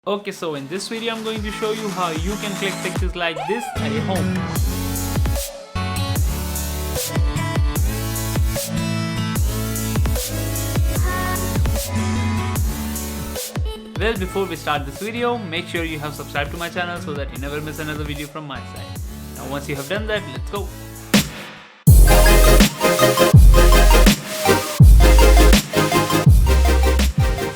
Okay, so in this video I'm going to show you how you can click pictures like this at your home. Well, before we start this video, make sure you have subscribed to my channel so that you never miss another video from my side. Now once you have done that, let's go.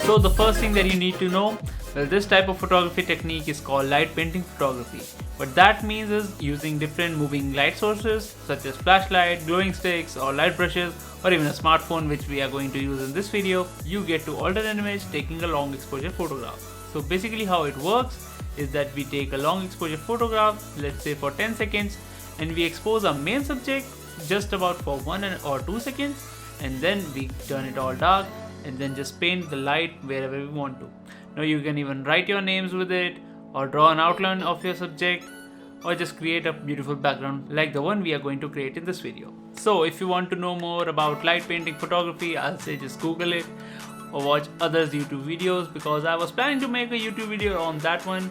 So the first thing that you need to know, well, this type of photography technique is called light painting photography. What that means is using different moving light sources such as flashlight, glowing sticks or light brushes or even a smartphone, which we are going to use in this video, you get to alter an image taking a long exposure photograph. So basically how it works is that we take a long exposure photograph, let's say for 10 seconds, and we expose our main subject just about for 1 or 2 seconds, and then we turn it all dark and then just paint the light wherever we want to. Now you can even write your names with it or draw an outline of your subject or just create a beautiful background like the one we are going to create in this video. So if you want to know more about light painting photography, I'll say just Google it or watch others YouTube videos, because I was planning to make a YouTube video on that one,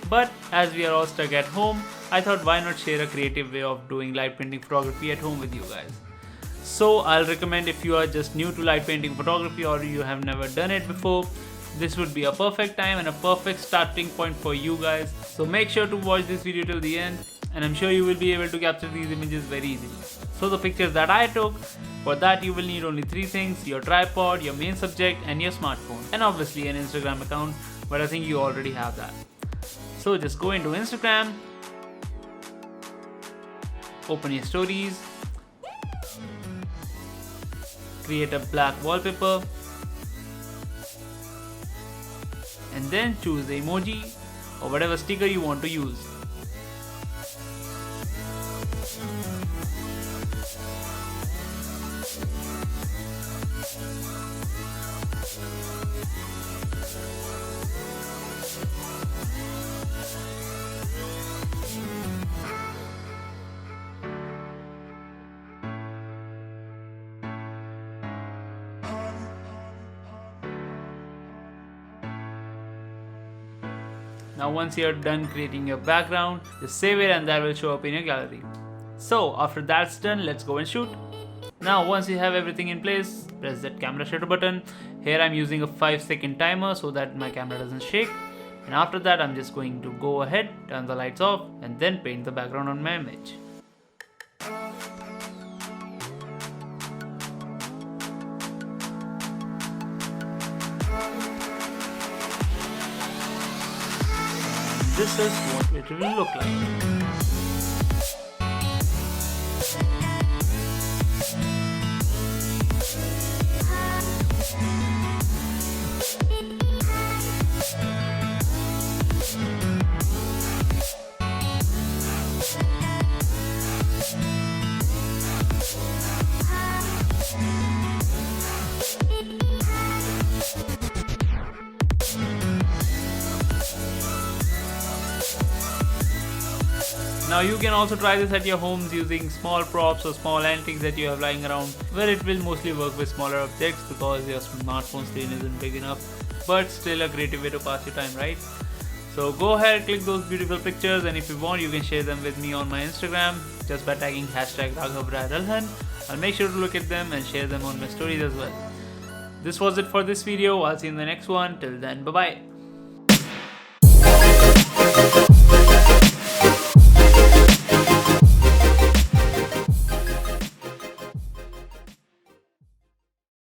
but as we are all stuck at home, I thought why not share a creative way of doing light painting photography at home with you guys. So I'll recommend, if you are just new to light painting photography or you have never done it before, this would be a perfect time and a perfect starting point for you guys. So make sure to watch this video till the end, and I'm sure you will be able to capture these images very easily. So the pictures that I took, for that you will need only 3 things: your tripod, your main subject and your smartphone, and obviously an Instagram account, but I think you already have that. So just go into Instagram, open your stories, create a black wallpaper, and then choose the emoji or whatever sticker you want to use. Now once you're done creating your background, just save it and that will show up in your gallery. So after that's done, let's go and shoot. Now once you have everything in place, press that camera shutter button. Here I'm using a 5-second timer so that my camera doesn't shake. And after that I'm just going to go ahead, turn the lights off and then paint the background on my image. This is what it will look like. Now you can also try this at your homes using small props or small antiques that you have lying around, where it will mostly work with smaller objects because your smartphone screen isn't big enough, but still a creative way to pass your time, right? So go ahead, click those beautiful pictures, and if you want you can share them with me on my Instagram just by tagging #RaghavRaidalhan. I'll make sure to look at them and share them on my stories as well. This was it for this video. I'll see you in the next one. Till then, bye bye.